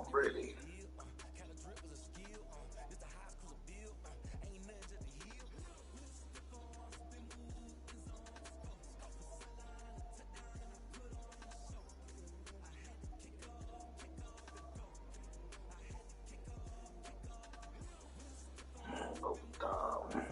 Oh, really? Oh, damn.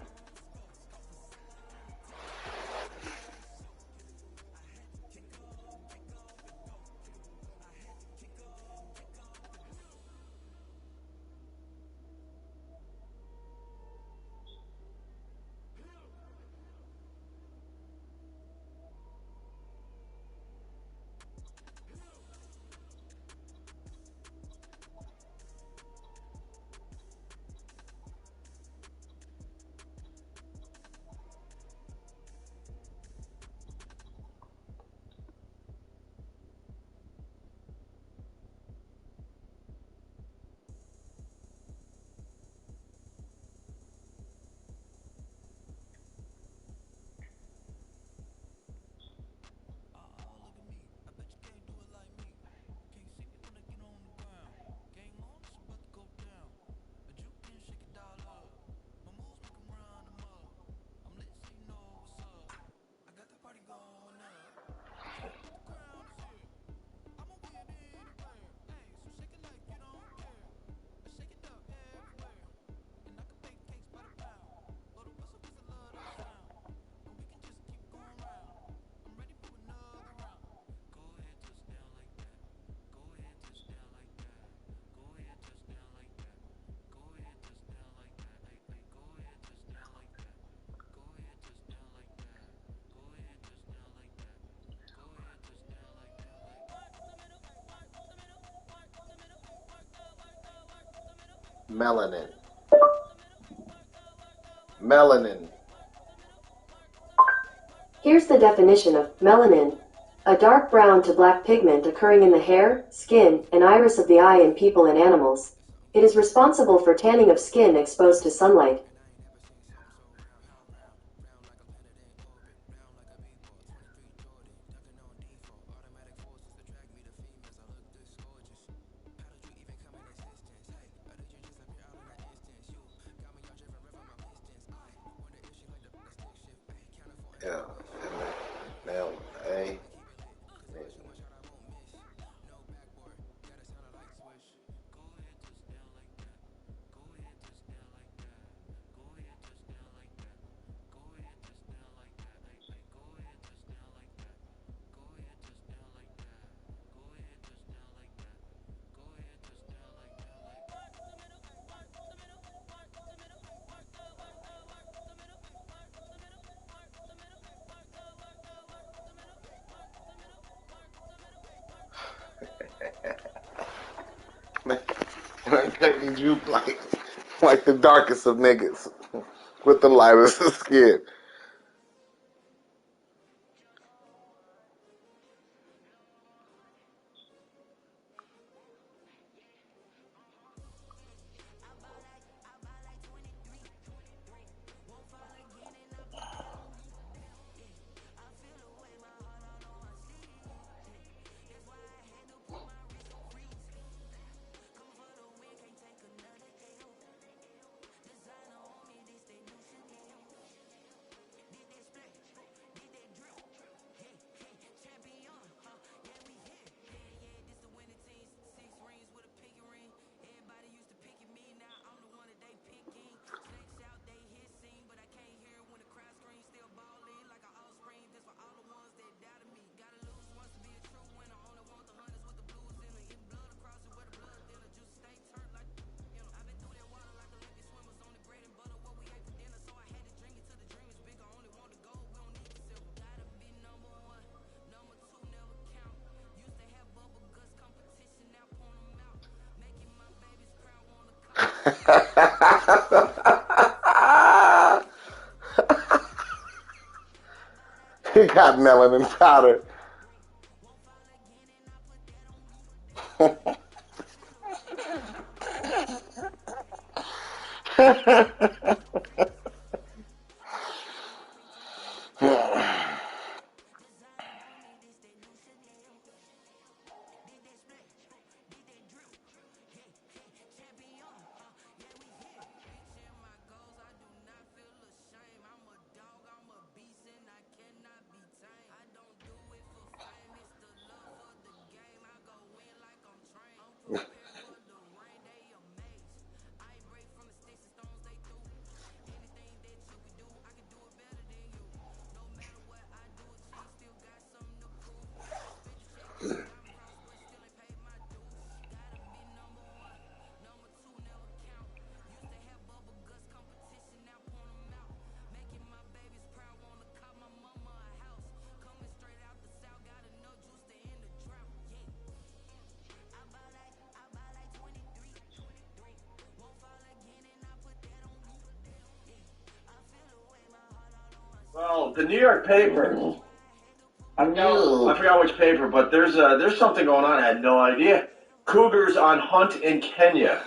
Melanin. Melanin. Here's the definition of melanin. A dark brown to black pigment occurring in the hair, skin, and iris of the eye in people and animals. It is responsible for tanning of skin exposed to sunlight. Yeah. Now, A. Man, you like the darkest of niggas with the lightest of skin. He got melanin powder. the New York paper. I forgot which paper, but there's something going on. I had no idea. Cougars on hunt in Kenya.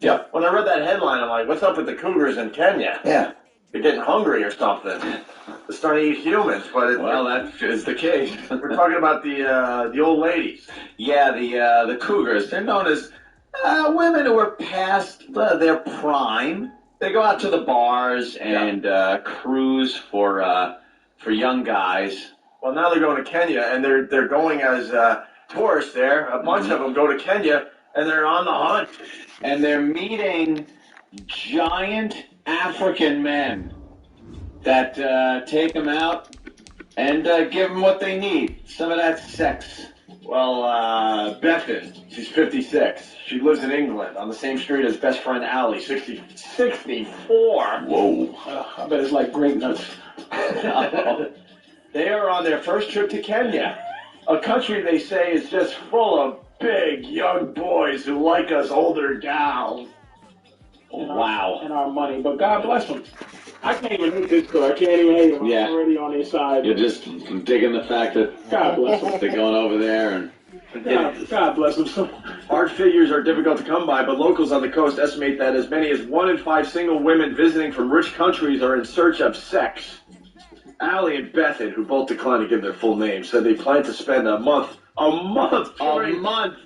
Yeah. When I read that headline, I'm like, what's up with the cougars in Kenya? Yeah. They're getting hungry or something. They're starting to eat humans. But that is the case. We're talking about the old ladies. Yeah, the cougars. They're known as women who are past their prime. They go out to the bars and cruise for young guys. Well, now they're going to Kenya, and they're going as tourists there. A bunch of them go to Kenya, and they're on the hunt. And they're meeting giant African men that take them out and give them what they need. Some of that sex. Well, Bethan, she's 56. She lives in England on the same street as best friend Allie, 64. Whoa. I bet it's like grape nuts. They are on their first trip to Kenya, a country they say is just full of big young boys who like us older gals. Wow. And our money, but God bless them. I can't even hate this story. I can't even hate them. Yeah. I'm already on their side. You're just digging the fact that God bless them. they're going over there and... God bless them. Hard figures are difficult to come by, but locals on the coast estimate that as many as 1 in 5 single women visiting from rich countries are in search of sex. Allie and Bethan, who both declined to give their full names, said they plan to spend a month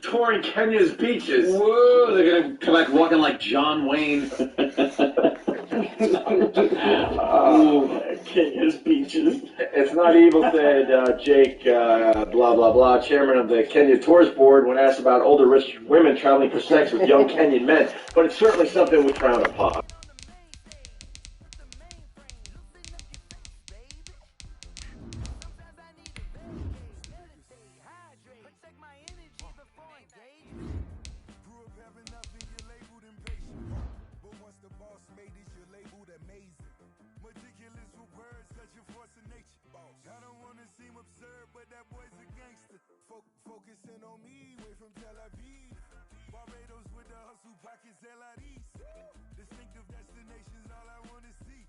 touring Kenya's beaches. Whoa, they're going to come back walking like John Wayne. Kenya's beaches. It's not evil, said Jake, blah, blah, blah, chairman of the Kenya Tours Board, when asked about older rich women traveling for sex with young Kenyan men. But it's certainly something we frown upon. Focusing on me, way from Tel Aviv. Barbados with the hustle pockets, LIDs. Distinctive destinations, all I wanna see.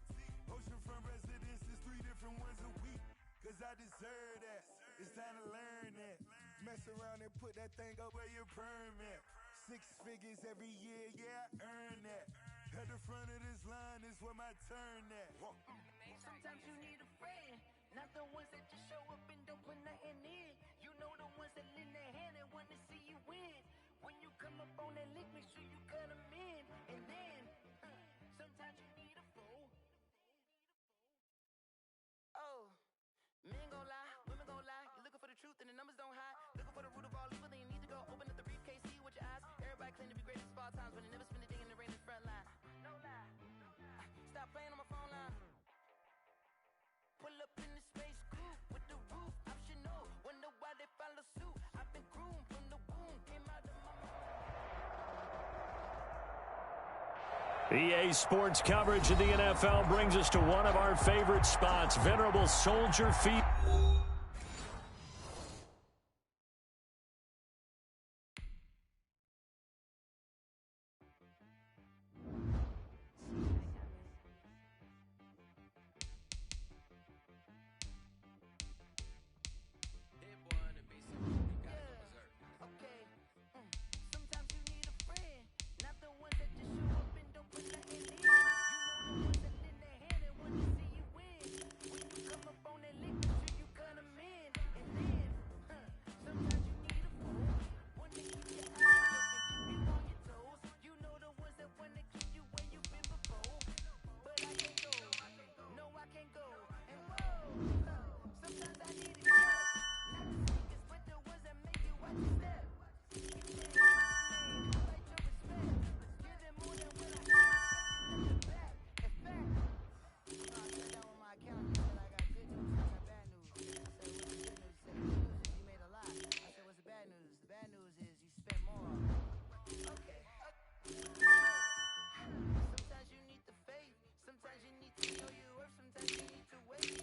Oceanfront residences, 3 different ones a week. Cause I deserve that, it's time to learn that. Mess around and put that thing up where your permit. 6 figures every year, yeah, I earn that. At the front of this line is where my turn at. Sometimes you need a friend, not the ones that just show up and don't put nothing in. You know the ones that lend their hand and want to see you win. When you come up on that lick, make sure you cut them in. And then, sometimes you need a fool. Oh, men gon' lie, women gon' lie. You're looking for the truth and the numbers don't hide. Looking for the root of all evil, then you need to go open up the briefcase, see with your eyes. Everybody claim to be greatest of all times, but they never spend a day in the rain in the front line. No lie, stop playing on my phone line. Pull up in the space coupe with the roof optional. Wonder why they follow suit. I've been groomed from the womb, came out of my EA Sports coverage of the NFL brings us to one of our favorite spots, Venerable Soldier Field. Sometimes you need a friend, not the ones that just show up and don't put nothing in. You know the ones that lend their hand and want to see you win. When you come up on that lick, make sure you cut them in. And then, sometimes you need a fool, one to keep your eyes open, keep you on your toes. You know the ones that want to keep you where you've been before. But I can't go, no I can't go. And whoa, sometimes I need a check, not the sneakers, but the ones that make you watch your step. Sometimes you need the faith, sometimes you need to know your worth, sometimes you need to wait.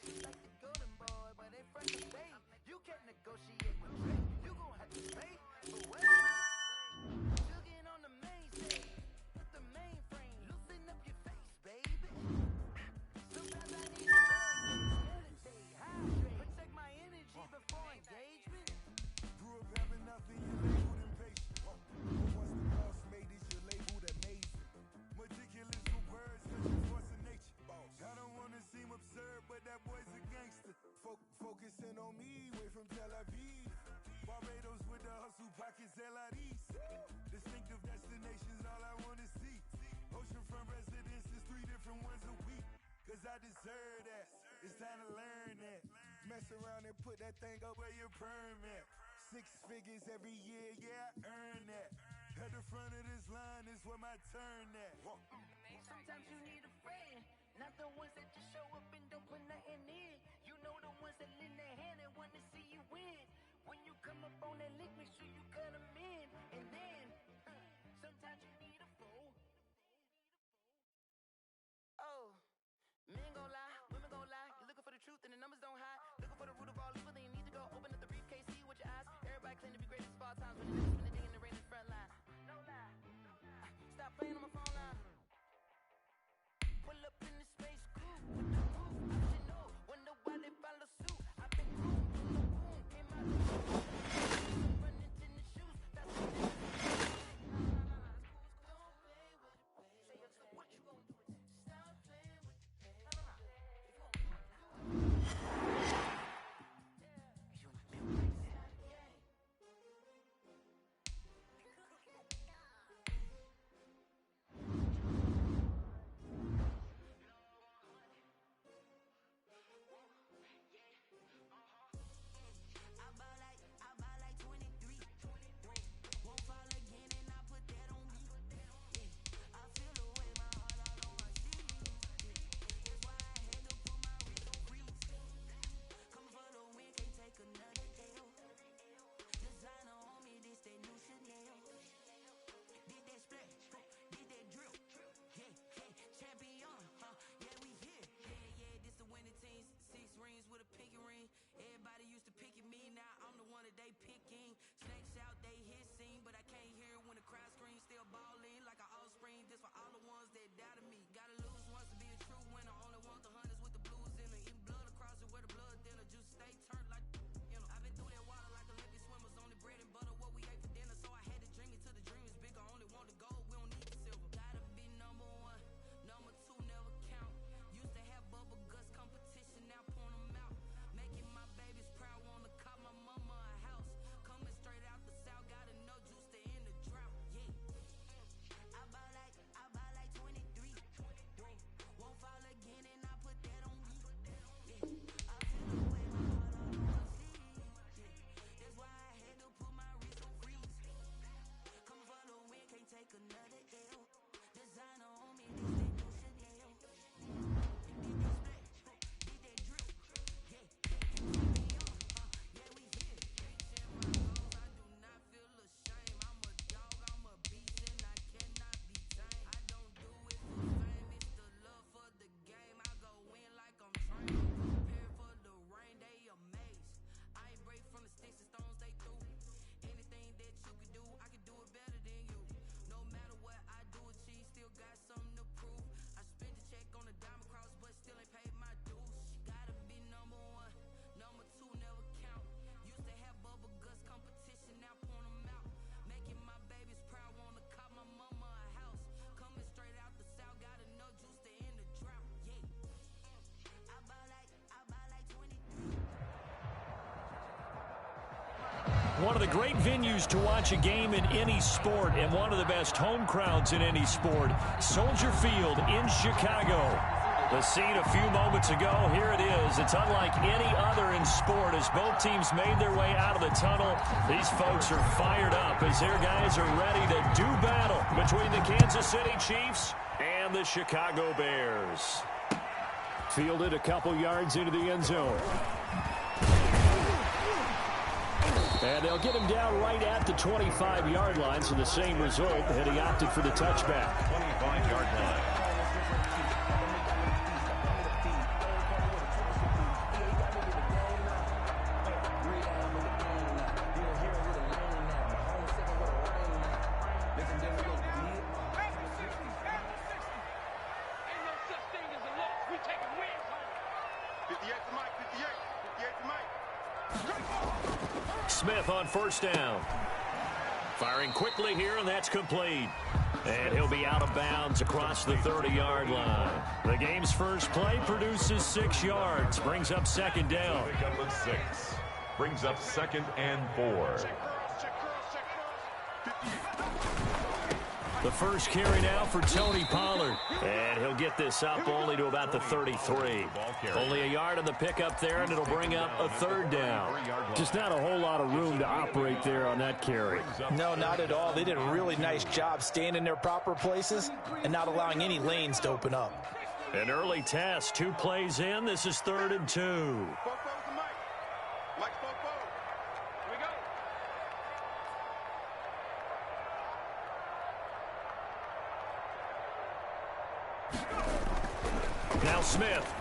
She's like the golden boy, but in front of fate, you can't negotiate with Drake. You gon' have to pay. But wait, jugging on the main stage, with the mainframe, loosen up your face, baby. Sometimes I need a bag, Focusing on me, way from Tel Aviv. Barbados with the hustle pockets, LIDs. Distinctive destinations, all I wanna see. Oceanfront residences, 3 different ones a week. Cause I deserve that. It's time to learn that. Mess around and put that thing up where your perm at. 6 figures every year, yeah, I earn that. At the front of this line is where my turn at. Sometimes you need a friend, not the ones that just show up and don't put nothing in. You know the ones that lend their hand and want to see you win. When you come up on that lick, make sure you cut them in. And then, sometimes you need a fool. Oh, men gon' lie, women gon' lie. You're looking for the truth and the numbers don't hide. Looking for the root of all evil, then you need to go open up the briefcase, see with your eyes. Everybody claim to be greatest of all times, when you spend the day in the rain in the front line. No lie, stop playing on my phone line. Pull up in the space coupe with the roof. I should know, wonder why they follow suit. I've been groomed from the womb, came out the womb. Running in the shoes, that's what it is. Don't play with it, baby. Say, so what you gon' do? Stop playing with it, baby. If you gon' do it, you wanna be like that, yeah. I buy like 23. Won't fall again and I put that on me. Yeah. I feel the way my heart all on my sleeve. That's why I had to put my wrist on freeze. Coming for the win, can't take another L. Designer on me, this that new Chanel. Did that splash, did that drill. Yeah, champion, yeah, we here. Yeah, this the winning teams. 6 rings with a pinky ring. Everybody used to pick at me, now I'm the one that they picking. Snakes out, they hissing, but I can't hear when the crowd screams. Still balling like an offspring. This for all the ones that doubted me. Gotta lose once to be a true winner. Only want the hunters with the blues in her. Eating blood across it where the blood thinner. Juice stay turned like, you know. I've been through that water like Olympic swimmers. Only bread and butter, what we ate for dinner. So I had to dream it till the dream is bigger. Only want the gold, we don't need the silver. Gotta be number 1, number 2 never count. Used to have bubble guts competition, now point them out. Making my babies proud, wanna call my mama a house. Coming straight out the south, gotta know juice to end the drought. Yeah, I buy like 23. Won't fall again and I put that on me. Yeah, I feel the way my heart all on my sleeve. Yeah, that's why I had to put my wrist on freeze. Coming for the win, can't take another L. Designer on me, this that new Chanel. Did that splash, did that drill. Yeah, yeah, we here. Reaching my goals, I do not feel ashamed. I'm a dog, I'm a beast, and I cannot be tamed. I don't do it for fame, it's the love for the game. I go in like I'm trained. I'm prepared for the rain, they amazed. I ain't break from the sticks and stones they threw. Anything that you can do, I can do it better than you. No matter what I do, achieve, still got something to prove. I spent the check on the diamond cross, but still ain't paid my dues. Gotta be number 1, number 2 never count. Used to have bubble guts competition, now point them out. Making my babies proud, wanna call my mama a house. Coming straight out the south, gotta know juice to end the drought. Yeah, I buy like 23. One of the great venues to watch a game in any sport and one of the best home crowds in any sport, Soldier Field in Chicago. The scene a few moments ago, here it is. It's unlike any other in sport as both teams made their way out of the tunnel. These folks are fired up as their guys are ready to do battle between the Kansas City Chiefs and the Chicago Bears. Fielded a couple yards into the end zone. And they'll get him down right at the 25-yard line, so the same result, and he opted for the touchback. 25-yard line. Smith on first down. Firing quickly here, and that's complete. And he'll be out of bounds across the 30-yard line. The game's first play produces 6 yards, brings up second down. Pickup of 6. Brings up 2nd and 4. The first carry now for Tony Pollard. And he'll get this up only to about the 33. Only a yard on the pickup there, and it'll bring up a 3rd down. Just not a whole lot of room to operate there on that carry. No, not at all. They did a really nice job staying in their proper places and not allowing any lanes to open up. An early test, 2 plays in. This is 3rd and 2. Now Smith.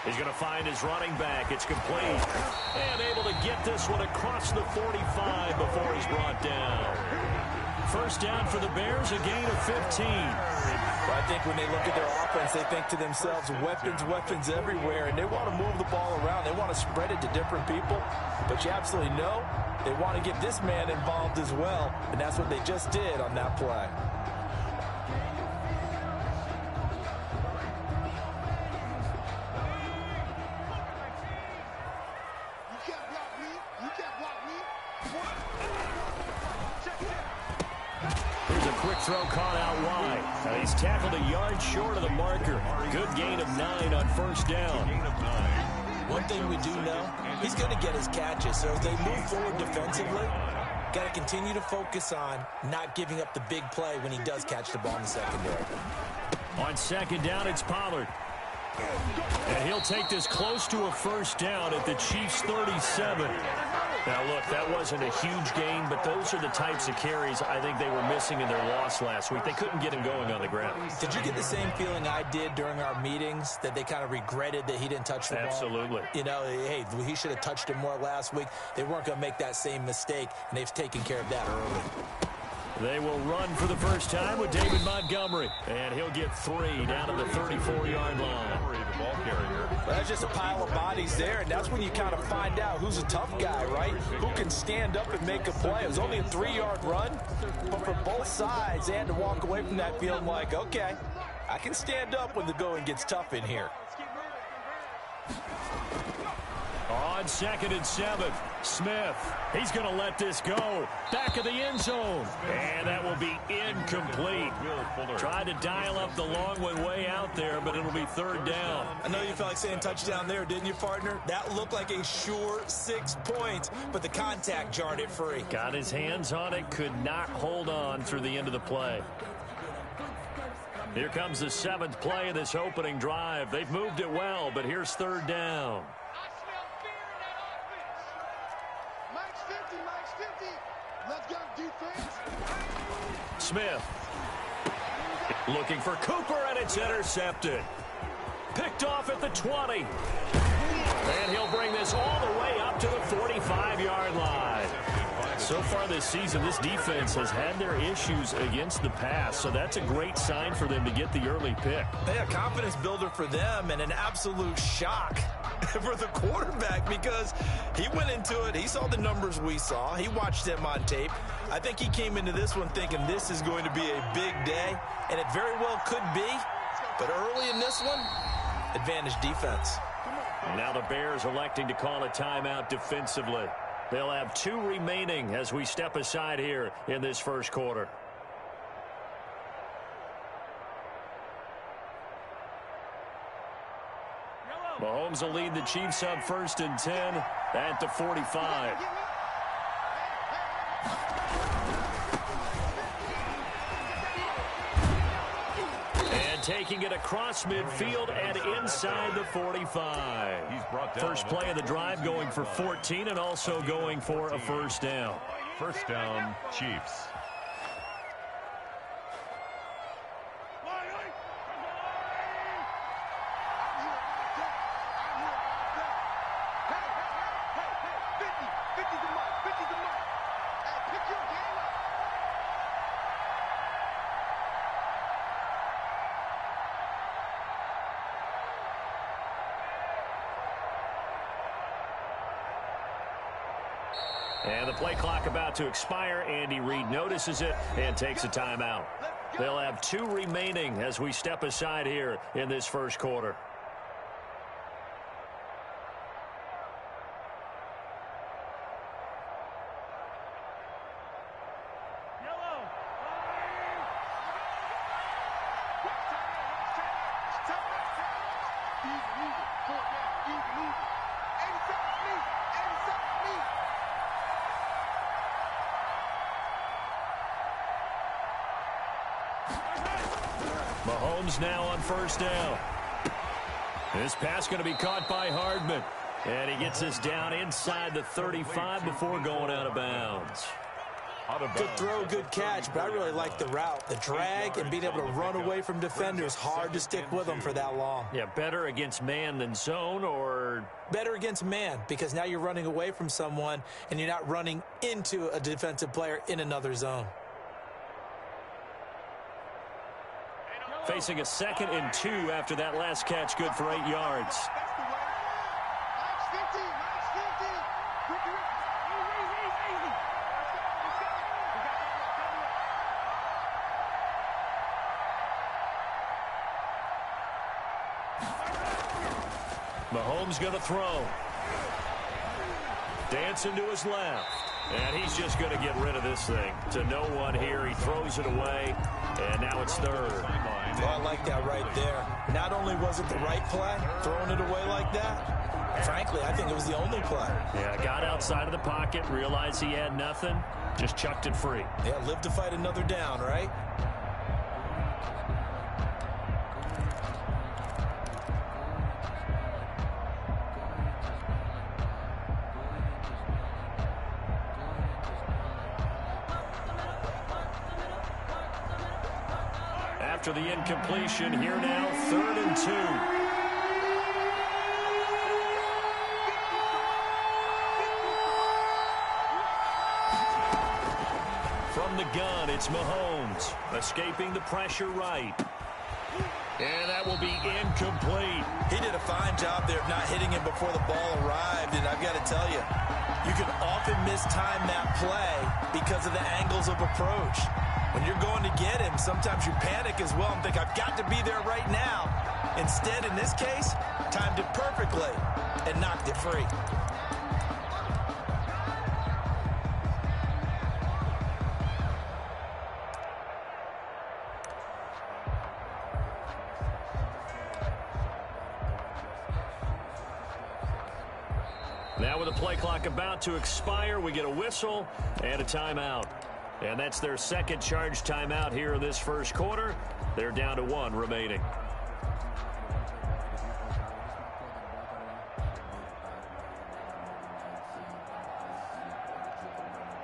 He's going to find his running back. It's complete. And able to get this one across the 45 before he's brought down. First down for the Bears, a gain of 15. Well, I think when they look at their offense, they think to themselves, weapons everywhere, and they want to move the ball around. They want to spread it to different people. But you absolutely know they want to get this man involved as well, and that's what they just did on that play. Throw caught out wide. He's tackled a yard short of the marker. Good gain of 9 on first down. One thing we do know, he's going to get his catches. So as they move forward defensively, got to continue to focus on not giving up the big play when he does catch the ball in the secondary. On second down, it's Pollard. And he'll take this close to a first down at the Chiefs' 37. Now, look, that wasn't a huge gain, but those are the types of carries I think they were missing in their loss last week. They couldn't get him going on the ground. Did you get the same feeling I did during our meetings, that they kind of regretted that he didn't touch the ball? Absolutely. You know, hey, he should have touched it more last week. They weren't going to make that same mistake, and they've taken care of that early. They will run for the first time with David Montgomery. And he'll get 3 down to the 34-yard line. Well, that's just a pile of bodies there, and that's when you kind of find out who's a tough guy, right? Who can stand up and make a play. It was only a 3-yard run, but for both sides, they had to walk away from that feeling like, okay, I can stand up when the going gets tough in here. On 2nd and 7, Smith. He's going to let this go. Back of the end zone. And that will be incomplete. Tried to dial up the long one way out there, but it'll be 3rd down. I know you felt like saying touchdown there, didn't you, partner? That looked like a sure 6 points, but the contact jarred it free. Got his hands on it, could not hold on through the end of the play. Here comes the 7th play of this opening drive. They've moved it well, but here's 3rd down. Smith looking for Cooper, and it's intercepted. Picked off at the 20. And he'll bring this all the way up to the 45-yard line. So far this season, this defense has had their issues against the pass, so that's a great sign for them to get the early pick. Yeah, confidence builder for them, and an absolute shock for the quarterback, because he went into it, he saw the numbers we saw, he watched them on tape. I think he came into this one thinking this is going to be a big day, and it very well could be, but early in this one, advantage defense. Now the Bears electing to call a timeout defensively. They'll have 2 remaining as we step aside here in this first quarter. Mahomes will lead the Chiefs up 1st and 10 at the 45. And taking it across midfield and inside the 45. First play of the drive, going for 14 and also going for a first down. First down, Chiefs. And the play clock about to expire. Andy Reid notices it and takes a timeout. They'll have 2 remaining as we step aside here in this first quarter. Mahomes now on first down. This pass going to be caught by Hardman. And he gets us down inside the 35 before going out of bounds. Good throw, good catch, but I really like the route. The drag and being able to run away from defenders, hard to stick with them for that long. Yeah, better against man than zone, or? Better against man, because now you're running away from someone and you're not running into a defensive player in another zone. Facing a 2nd and 2 after that last catch, good for 8 yards. Mahomes going to throw. Dancing to his left. And he's just going to get rid of this thing. To no one here. He throws it away. And now it's 3rd. Oh, I like that right there. Not only was it the right play, throwing it away like that, frankly, I think it was the only play. Yeah, got outside of the pocket, realized he had nothing, just chucked it free. Yeah, live to fight another down, right? After the incompletion, here now, 3rd and 2. From the gun, it's Mahomes, escaping the pressure right. And that will be incomplete. He did a fine job there of not hitting him before the ball arrived, and I've got to tell you, you can often mistime that play because of the angles of approach. When you're going to get him, sometimes you panic as well and think, I've got to be there right now. Instead, in this case, timed it perfectly and knocked it free. Now with the play clock about to expire, we get a whistle and a timeout. And that's their 2nd charge timeout here in this first quarter. They're down to 1 remaining.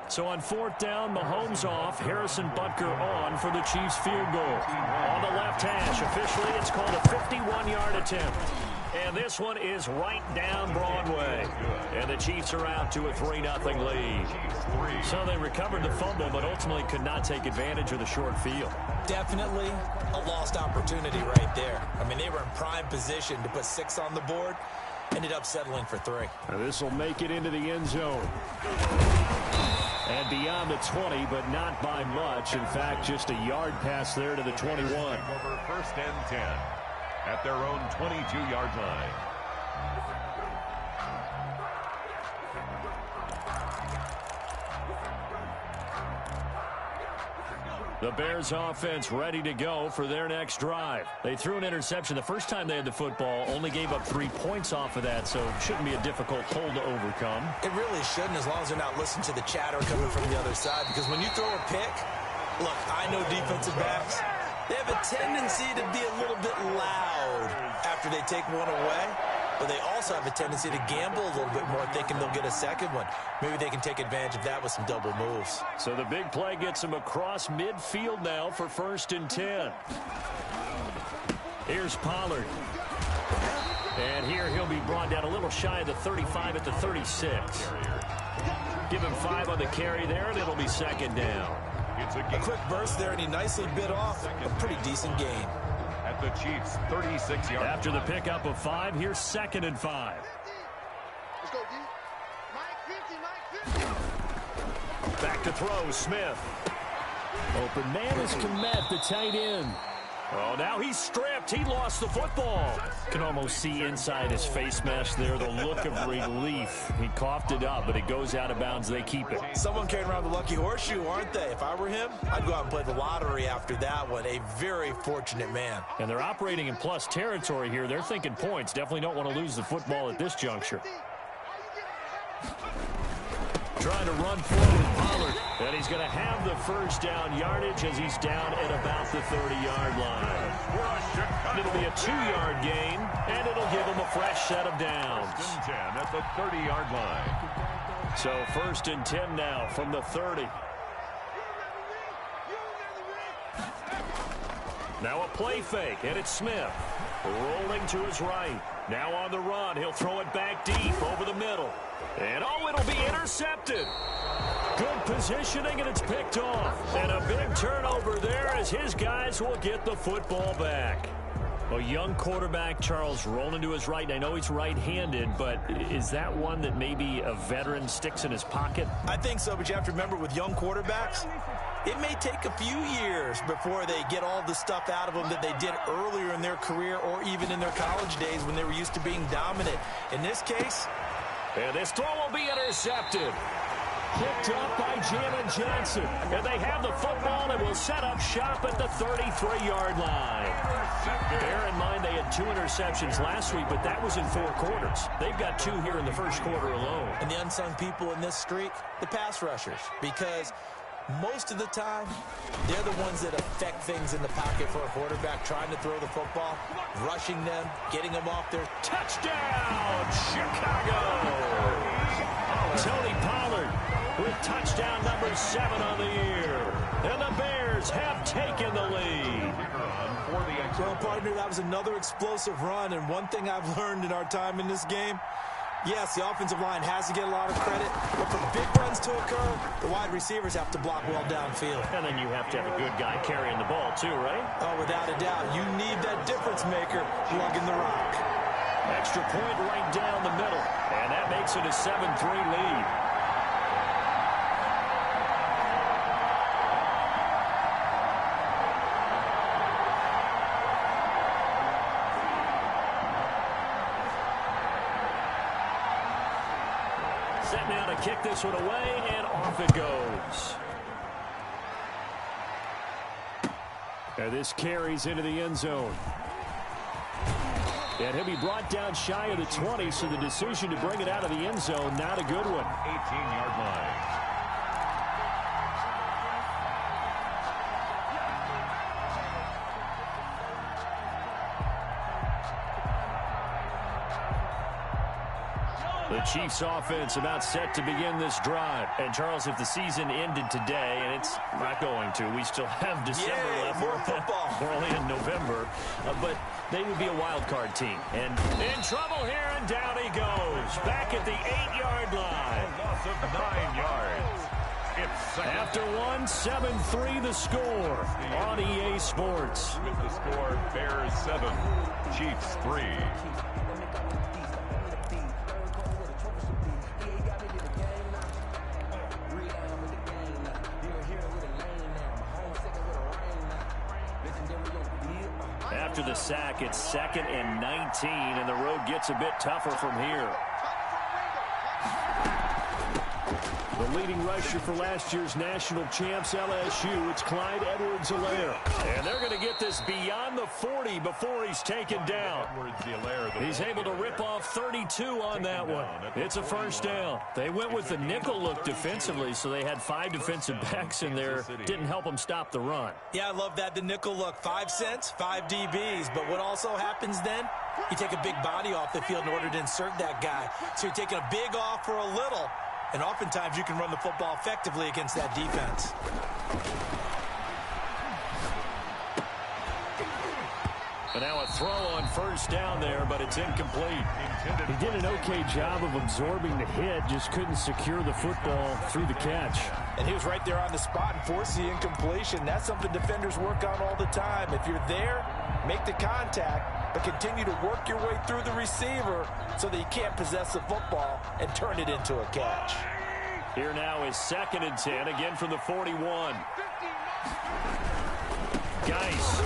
So on 4th down, Mahomes off, Harrison Butker on for the Chiefs field goal. On the left hash, officially it's called a 51-yard attempt. And this one is right down Broadway. And the Chiefs are out to a 3-0 lead. So they recovered the fumble, but ultimately could not take advantage of the short field. Definitely a lost opportunity right there. I mean, they were in prime position to put 6 on the board. Ended up settling for 3. This will make it into the end zone. And beyond the 20, but not by much. In fact, just a yard pass there to the 21. Over 1st and 10 at their own 22-yard line. The Bears offense ready to go for their next drive. They threw an interception the first time they had the football, only gave up 3 points off of that, so it shouldn't be a difficult hole to overcome. It really shouldn't, as long as they're not listening to the chatter coming from the other side, because when you throw a pick, look, I know defensive backs, they have a tendency to be a little bit loud after they take one away, but they also have a tendency to gamble a little bit more, thinking they'll get a second one. Maybe they can take advantage of that with some double moves. So the big play gets them across midfield now for 1st and 10. Here's Pollard. And here he'll be brought down a little shy of the 35 at the 36. Give him 5 on the carry there, and it'll be 2nd down. A quick burst there, and he nicely bit off a pretty decent gain. At the Chiefs' 36-yard. After the pickup of 5, here's 2nd and 5. Let's go, D. Mike 50, Mike 50. Back to throw, Smith. Open man is Komet, the tight end. Oh, now he's stripped. He lost the football. Can almost see inside his face mesh there the look of relief. He coughed it up, but it goes out of bounds. They keep it. Someone carrying around the lucky horseshoe, aren't they? If I were him, I'd go out and play the lottery after that one. A very fortunate man. And they're operating in plus territory here. They're thinking points. Definitely don't want to lose the football at this juncture. Trying to run forward, Pollard. And he's going to have the first down yardage as he's down at about the 30-yard line. It'll be a 2-yard gain, and it'll give him a fresh set of downs. First and 10 at the 30-yard line. So first and 10 now from the 30. Now a play fake, and it's Smith. Rolling to his right. Now on the run. He'll throw it back deep over the middle. And, oh, it'll be intercepted. Good positioning, and it's picked off. And a big turnover there as his guys will get the football back. A young quarterback, Charles, rolling to his right. I know he's right-handed, but is that one that maybe a veteran sticks in his pocket? I think so, but you have to remember with young quarterbacks, it may take a few years before they get all the stuff out of them that they did earlier in their career or even in their college days when they were used to being dominant. In this case... And this throw will be intercepted. Picked up by Jalen Johnson. And they have the football and will set up shop at the 33-yard line. Bear in mind they had 2 interceptions last week, but that was in 4 quarters. They've got 2 here in the first quarter alone. And the unsung people in this streak, the pass rushers, because most of the time, they're the ones that affect things in the pocket for a quarterback trying to throw the football, rushing them, getting them off their touchdown, Chicago. Tony Pollard with touchdown number 7 on the year. And the Bears have taken the lead. Well, partner, that was another explosive run, and one thing I've learned in our time in this game, yes, the offensive line has to get a lot of credit, but for big runs to occur, the wide receivers have to block well downfield. And then you have to have a good guy carrying the ball too, right? Oh, without a doubt. You need that difference maker lugging the rock. Extra point right down the middle, and that makes it a 7-3 lead. Set now to kick this one away, and off it goes. And this carries into the end zone. And he'll be brought down shy of the 20, so the decision to bring it out of the end zone, not a good one. 18-yard line. The Chiefs offense about set to begin this drive. And, Charles, if the season ended today, and it's not going to, we still have December left. More football. We're only in November. But they would be a wild card team. And in trouble here, and down he goes. Back at the 8-yard line. A loss of 9 yards. It's after 7-3 the score on EA Sports. With the score, Bears 7, Chiefs 3. After the sack, it's 2nd and 19, and the road gets a bit tougher from here. The leading rusher for last year's national champs, LSU, it's Clyde Edwards-Helaire. And they're going to get this beyond the 40 before he's taken down. He's able to rip off 32 on that one. It's a first down. They went with the nickel look defensively, so they had 5 defensive backs in there. Didn't help them stop the run. Yeah, I love that, the nickel look. 5 cents, 5 DBs. But what also happens then? You take a big body off the field in order to insert that guy. So you're taking a big off for a little. And oftentimes you can run the football effectively against that defense. And now a throw on first down there, but it's incomplete. He did an okay job of absorbing the hit, just couldn't secure the football through the catch. And he was right there on the spot and forced the incompletion. That's something defenders work on all the time. If you're there, make the contact, but continue to work your way through the receiver so that you can't possess the football and turn it into a catch. Here now is 2nd and 10, again from the 41. Geis,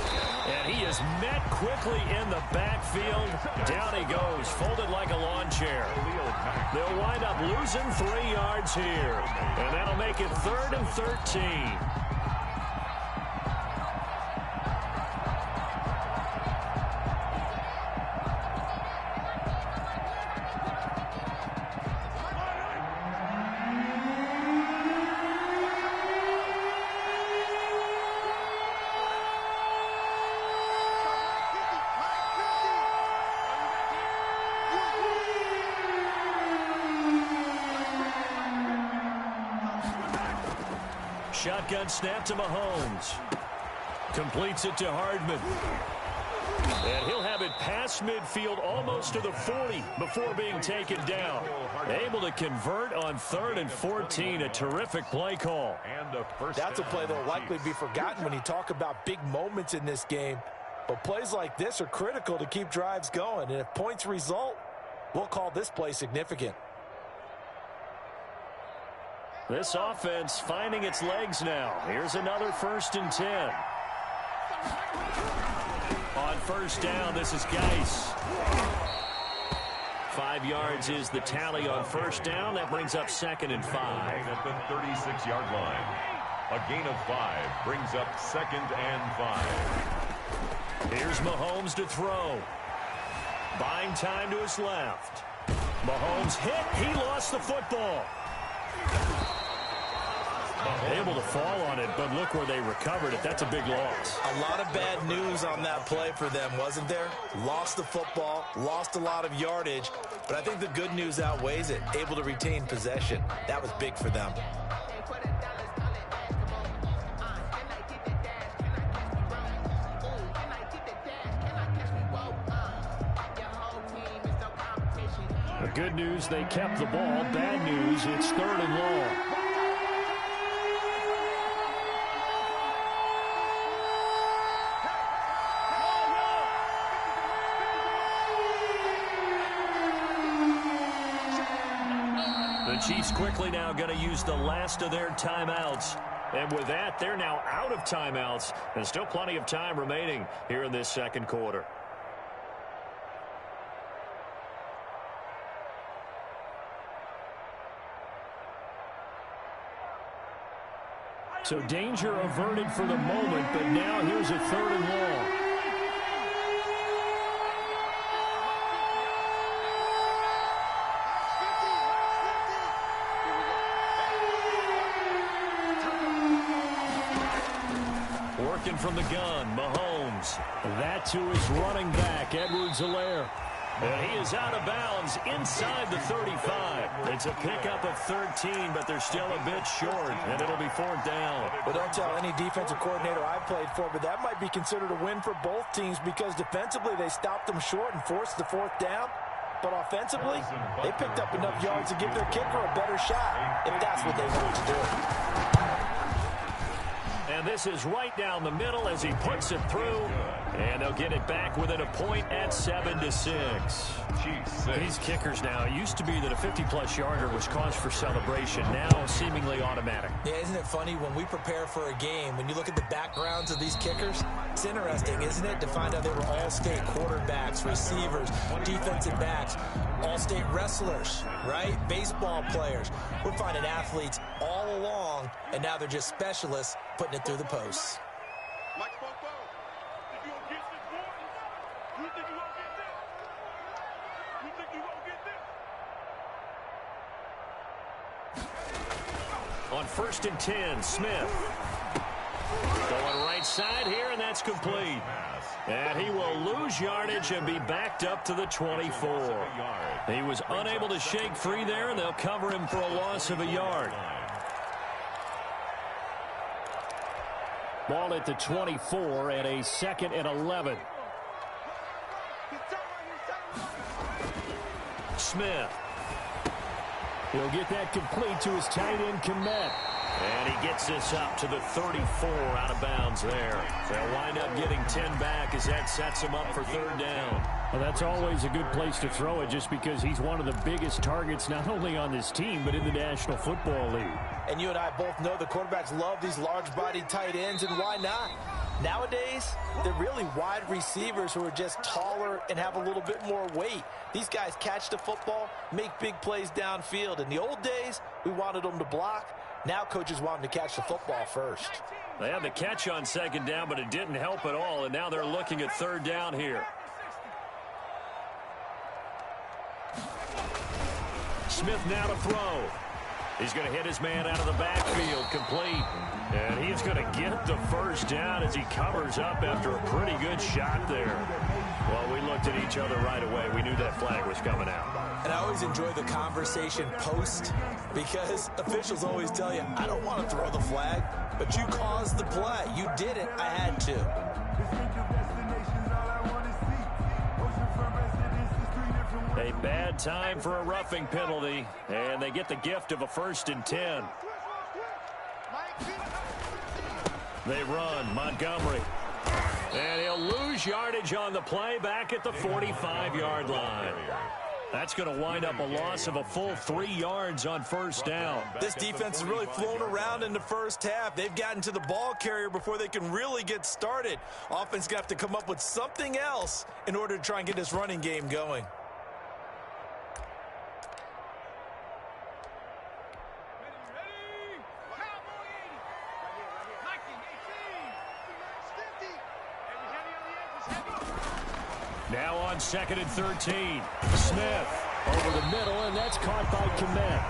and he is met quickly in the backfield. Down he goes, folded like a lawn chair. They'll wind up losing 3 yards here, and that'll make it 3rd and 13. Shotgun snap to Mahomes. Completes it to Hardman. And he'll have it past midfield almost to the 40 before being taken down. Able to convert on 3rd and 14. A terrific play call. That's a play that will likely be forgotten when you talk about big moments in this game. But plays like this are critical to keep drives going. And if points result, we'll call this play significant. This offense finding its legs now. Here's another 1st and 10. On 1st down, this is Geis. 5 yards is the tally on 1st down. That brings up 2nd and 5. At the 36-yard line. A gain of 5 brings up 2nd and 5. Here's Mahomes to throw. Buying time to his left. Mahomes hit. He lost the football. Able to fall on it, but look where they recovered it. That's a big loss. A lot of bad news on that play for them, wasn't there? Lost the football, lost a lot of yardage, but I think the good news outweighs it. Able to retain possession. That was big for them. The good news, they kept the ball. Bad news, it's 3rd and long. The Chiefs quickly now going to use the last of their timeouts. And with that, they're now out of timeouts. And still plenty of time remaining here in this 2nd quarter. So danger averted for the moment, but now here's a 3rd and long. From the gun, Mahomes. That to his running back, Edwards-Helaire. And he is out of bounds inside the 35. It's a pickup of 13, but they're still a bit short, and it'll be 4th down. Well, don't tell any defensive coordinator I played for, but that might be considered a win for both teams because defensively they stopped them short and forced the 4th down. But offensively, they picked up enough yards to give their kicker a better shot if that's what they want to do. And this is right down the middle as he puts it through. And they'll get it back within a point at 7-6. These kickers now, it used to be that a 50-plus yarder was cause for celebration. Now seemingly automatic. Yeah, isn't it funny when we prepare for a game, when you look at the backgrounds of these kickers, it's interesting, isn't it, to find out they were all-state quarterbacks, receivers, defensive backs, all-state wrestlers, right? Baseball players. We're finding athletes all along, and now they're just specialists putting it through the posts. On 1st and 10, Smith. Going right side here, and that's complete. And he will lose yardage and be backed up to the 24. He was unable to shake free there, and they'll cover him for a loss of a yard. Ball at the 24 and a 2nd and 11. Smith. He'll get that complete to his tight end, Komet. And he gets this up to the 34 out of bounds there. They'll wind up getting 10 back as that sets him up for third down. Well, that's always a good place to throw it just because he's one of the biggest targets not only on this team but in the National Football League. And you and I both know the quarterbacks love these large-bodied tight ends, and why not? Nowadays, they're really wide receivers who are just taller and have a little bit more weight. These guys catch the football, make big plays downfield. In the old days, we wanted them to block. Now coaches want them to catch the football first. They had the catch on second down, but it didn't help at all, and now they're looking at third down here. Smith now to throw. He's going to hit his man out of the backfield, complete. And he's going to get the first down as he covers up after a pretty good shot there. Well, we looked at each other right away. We knew that flag was coming out. And I always enjoy the conversation post because officials always tell you, I don't want to throw the flag, but you caused the play. You did it. I had to. A bad time for a roughing penalty, and they get the gift of a 1st and 10. They run, Montgomery. And he'll lose yardage on the play back at the 45-yard line. That's going to wind up a loss of a full 3 yards on first down. This defense has really flown around in the first half. They've gotten to the ball carrier before they can really get started. Offense got to come up with something else in order to try and get this running game going. Now on 2nd and 13. Smith over the middle, and that's caught by Kmet.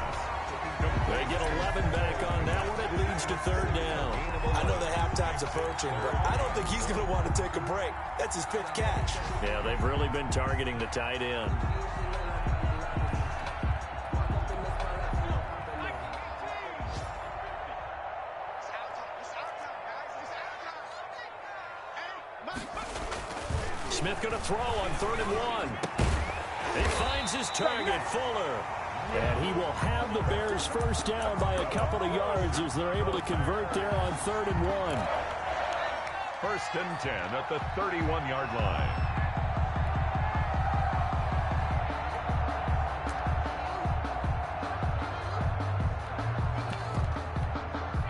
They get 11 back on that one. It leads to third down. I know the halftime's approaching, but I don't think he's going to want to take a break. That's his 5th catch. Yeah, they've really been targeting the tight end. Smith going to throw on 3rd and 1. He finds his target, Fuller. And he will have the Bears first down by a couple of yards as they're able to convert there on 3rd and 1. 1st and 10 at the 31-yard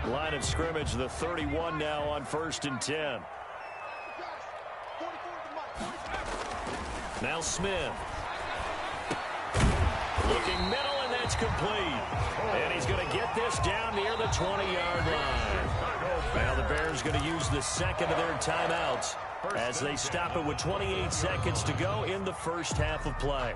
line. Line of scrimmage, the 31 now on 1st and 10. Now Smith. Looking middle, and that's complete. And he's going to get this down near the 20-yard line. Now the Bears going to use the second of their timeouts as they stop it with 28 seconds to go in the first half of play.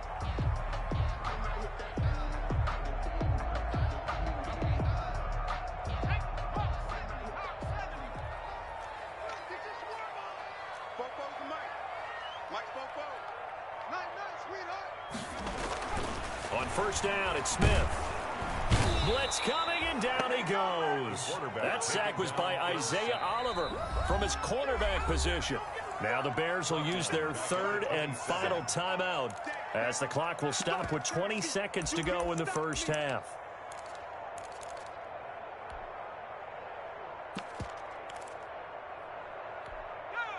On first down, it's Smith. Blitz coming, and down he goes. That sack was by Isaiah Oliver from his cornerback position. Now the Bears will use their 3rd and final timeout as the clock will stop with 20 seconds to go in the first half.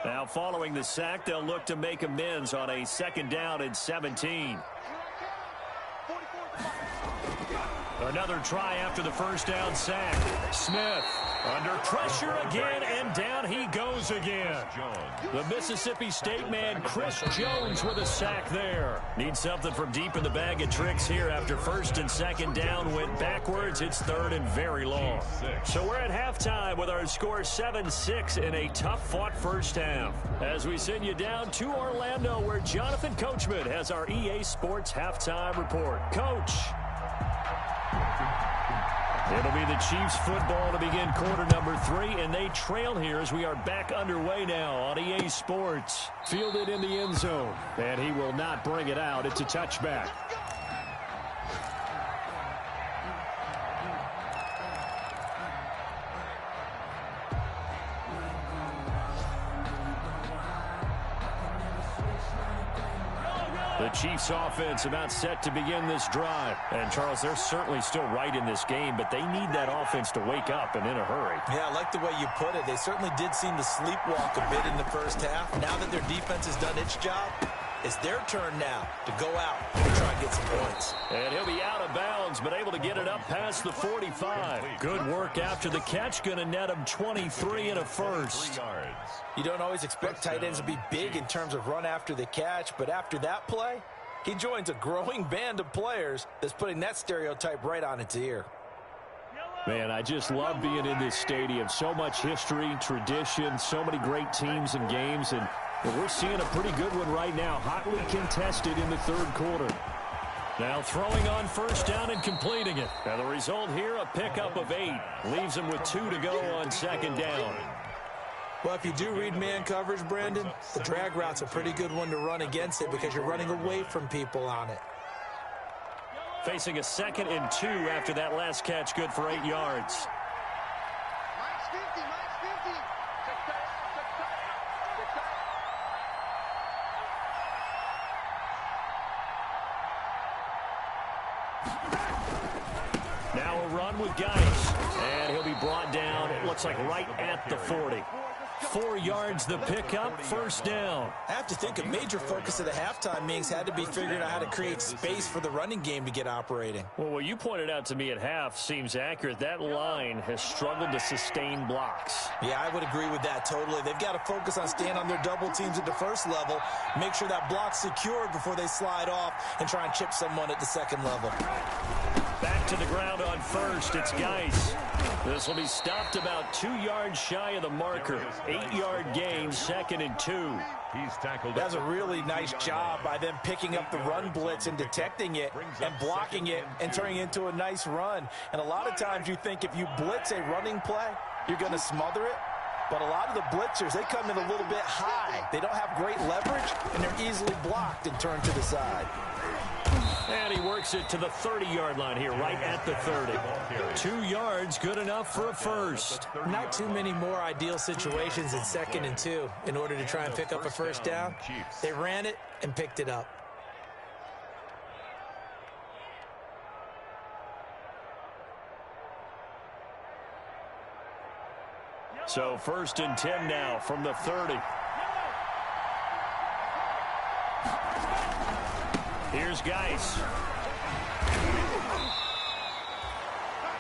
Now following the sack, they'll look to make amends on a 2nd down and 17. Another try after the first down sack. Smith under pressure again, and down he goes again. The Mississippi State man, Chris Jones, with a sack there. Needs something from deep in the bag of tricks here after 1st and 2nd down went backwards. It's 3rd and very long. So we're at halftime with our score 7-6 in a tough-fought first half. As we send you down to Orlando, where Jonathan Coachman has our EA Sports halftime report. Coach. It'll be the Chiefs football to begin quarter number 3, and they trail here as we are back underway now on EA Sports. Fielded in the end zone, and he will not bring it out. It's a touchback. The Chiefs offense about set to begin this drive. And, Charles, they're certainly still right in this game, but they need that offense to wake up and in a hurry. Yeah, I like the way you put it. They certainly did seem to sleepwalk a bit in the first half. Now that their defense has done its job, it's their turn now to go out and try and get some points. And he'll be out of bounds, but able to get it up past the 45. Good work after the catch. Going to net him 23 and a first. You don't always expect tight ends to be big in terms of run after the catch, but after that play, he joins a growing band of players that's putting that stereotype right on its ear. Man, I just love being in this stadium. So much history, tradition, so many great teams and games, and we're seeing a pretty good one right now, hotly contested in the third quarter. Now throwing on first down and completing it. And the result here, a pickup of 8. Leaves him with 2 to go on second down. Well, if you do read man coverage, Brandon, the drag route's a pretty good one to run against it because you're running away from people on it. Facing a 2nd and 2 after that last catch, good for 8 yards. Now a run with Geis, and he'll be brought down, it looks like right at the 40. 4 yards the pickup, first down. I have to think a major focus of the halftime meetings had to be figuring out how to create space for the running game to get operating. Well, what you pointed out to me at half seems accurate. That line has struggled to sustain blocks. Yeah, I would agree with that totally. They've got to focus on staying on their double teams at the first level, make sure that block's secured before they slide off and try and chip someone at the second level. Back to the ground on first, it's Geis. This will be stopped about 2 yards shy of the marker. 8-yard gain, 2nd and 2. He's tackled. That's a really nice job by them picking up the run blitz and detecting it and blocking it and turning it into a nice run. And a lot of times you think if you blitz a running play, you're going to smother it. But a lot of the blitzers, they come in a little bit high. They don't have great leverage, and they're easily blocked and turned to the side. And he works it to the 30-yard line here, right at the 30. 2 yards, good enough for a first. Not too many more ideal situations in 2nd and 2 in order to try and pick up a first down. They ran it and picked it up. So 1st and 10 now from the 30. Here's Geis.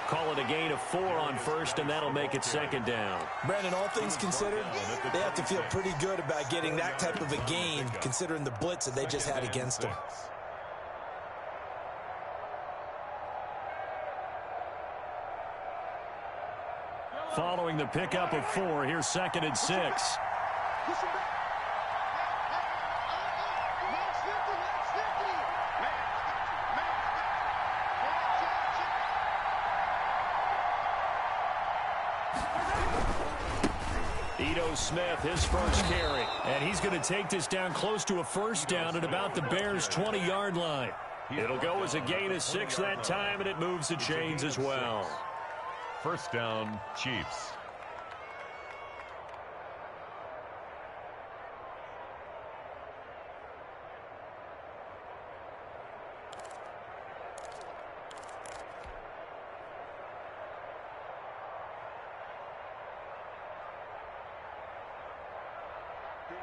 Call it a gain of 4 on first, and that'll make it 2nd down. Brandon, all things considered, they have to feel pretty good about getting that type of a gain, considering the blitz that they just had against them. Following the pickup of 4, here's 2nd and 6. Smith, his first carry. And he's going to take this down close to a first down at about the Bears' 20-yard line. It'll go as a gain of 6 that time, and it moves the chains as well. First down, Chiefs.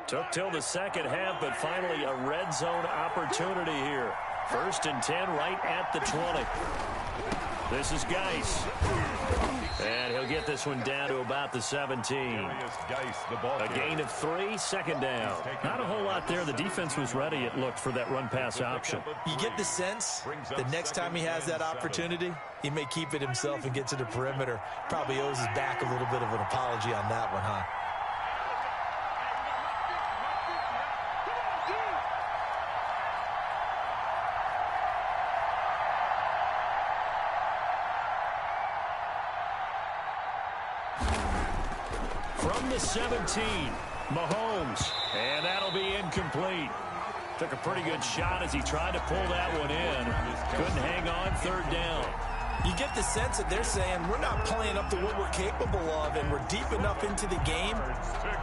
Took till the second half, but finally a red zone opportunity here. 1st and 10 right at the 20. This is Geis. And he'll get this one down to about the 17. A gain of 3, 2nd down. Not a whole lot there. The defense was ready, it looked, for that run-pass option. You get the sense the next time he has that opportunity, he may keep it himself and get to the perimeter. Probably owes his back a little bit of an apology on that one, huh? From the 17, Mahomes, and that'll be incomplete. Took a pretty good shot as he tried to pull that one in. Couldn't hang on, 3rd down. You get the sense that they're saying we're not playing up to what we're capable of, and we're deep enough into the game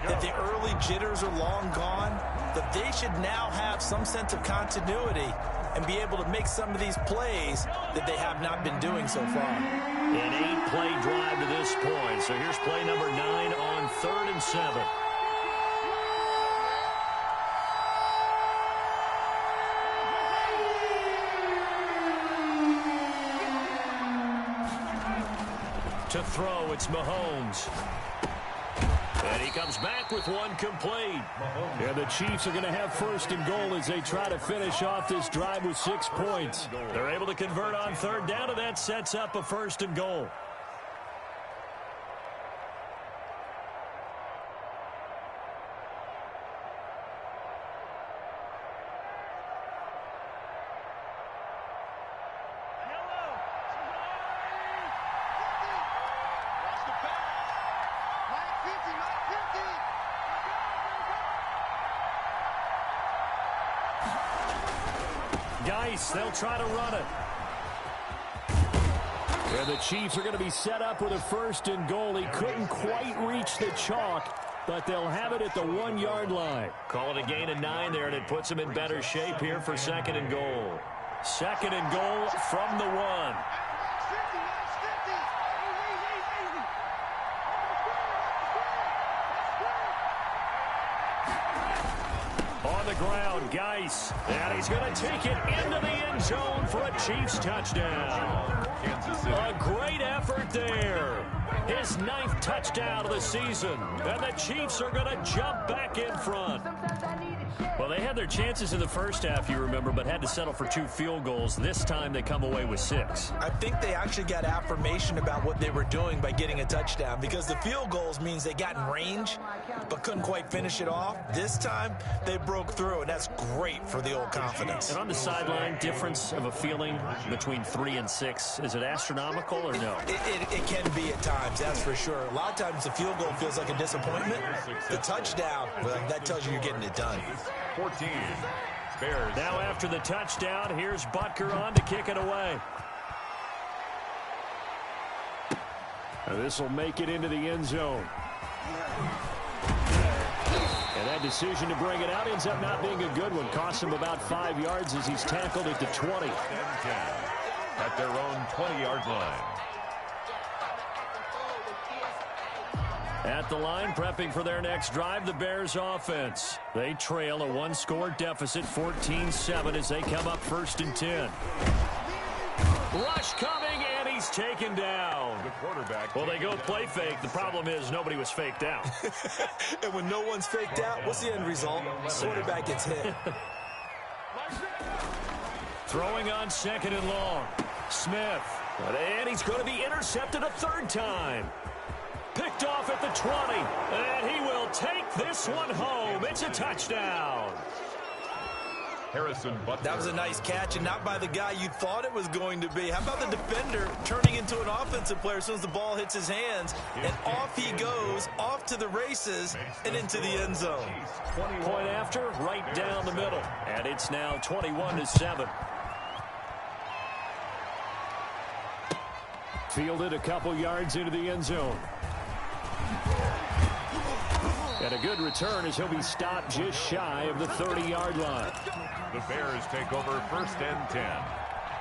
that the early jitters are long gone, that they should now have some sense of continuity and be able to make some of these plays that they have not been doing so far. An 8-play drive to this point. So here's play number 9 on 3rd and 7. To throw, it's Mahomes. And he comes back with one complete. Yeah, the Chiefs are going to have 1st and goal as they try to finish off this drive with 6 points. They're able to convert on 3rd down, and that sets up a 1st and goal. They'll try to run it. Yeah, the Chiefs are going to be set up with a 1st and goal. He couldn't quite reach the chalk, but they'll have it at the 1-yard line. Call it a gain of 9 there, and it puts them in better shape here for 2nd and goal. 2nd and goal from the 1. On the ground, Geis, and he's going to take it into the end zone for a Chiefs touchdown. A great effort there. His 9th touchdown of the season, and the Chiefs are going to jump back in front. Well, they had their chances in the first half, you remember, but had to settle for 2 field goals. This time they come away with 6. I think they actually got affirmation about what they were doing by getting a touchdown, because the field goals means they got in range but couldn't quite finish it off. This time they broke through, and that's great for the old confidence. And on the sideline, difference of a feeling between 3 and 6, is it astronomical or no? It can be at times, that's for sure. A lot of times the field goal feels like a disappointment. The touchdown, well, that tells you you're getting it done. 14. Bears. Now after the touchdown, here's Butker on to kick it away. This will make it into the end zone. And that decision to bring it out ends up not being a good one. Costs him about 5 yards as he's tackled at the 20. 10 at their own 20-yard line. At the line, prepping for their next drive, the Bears offense. They trail a 1-score deficit, 14-7, as they come up 1st and 10. Rush coming, and he's taken down. The quarterback. Well, they go play fake. The problem is nobody was faked out. And when no one's faked out, what's the end result? The quarterback gets hit. Throwing on 2nd and long. Smith. And he's going to be intercepted a 3rd time. Picked off at the 20, and he will take this one home. It's a touchdown. Harrison Butker. That was a nice catch, and not by the guy you thought it was going to be. How about the defender turning into an offensive player as soon as the ball hits his hands, and off he goes, off to the races, and into the end zone. Point after, right down the middle, and it's now 21-7. Fielded a couple yards into the end zone. And a good return as he'll be stopped just shy of the 30-yard line. The Bears take over 1st and 10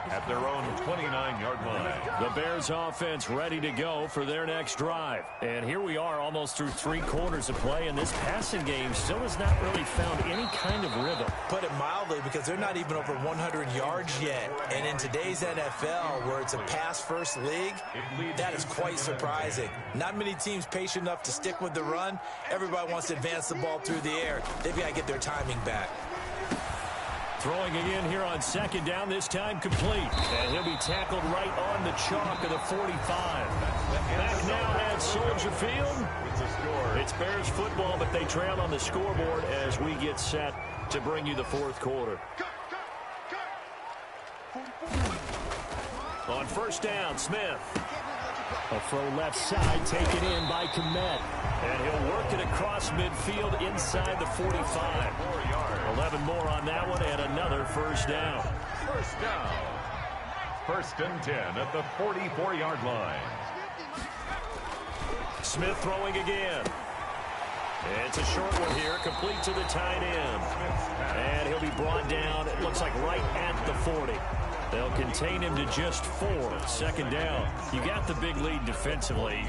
at their own 29-yard line. The Bears offense ready to go for their next drive. And here we are almost through 3 quarters of play, and this passing game still has not really found any kind of rhythm. Put it mildly, because they're not even over 100 yards yet. And in today's NFL, where it's a pass-first league, that is quite surprising. Not many teams patient enough to stick with the run. Everybody wants to advance the ball through the air. They've got to get their timing back. Throwing again here on 2nd down, this time complete. And he'll be tackled right on the chalk of the 45. Back now at Soldier Field. It's Bears football, but they trail on the scoreboard as we get set to bring you the 4th quarter. On 1st down, Smith. A throw left side taken in by Komet. And he'll work it across midfield inside the 45. 11 more on that one, and another 1st down. 1st down. First and 10 at the 44-yard line. Smith throwing again. It's a short one here, complete to the tight end. And he'll be brought down, it looks like right at the 40. They'll contain him to just 4. Second down. You got the big lead defensively.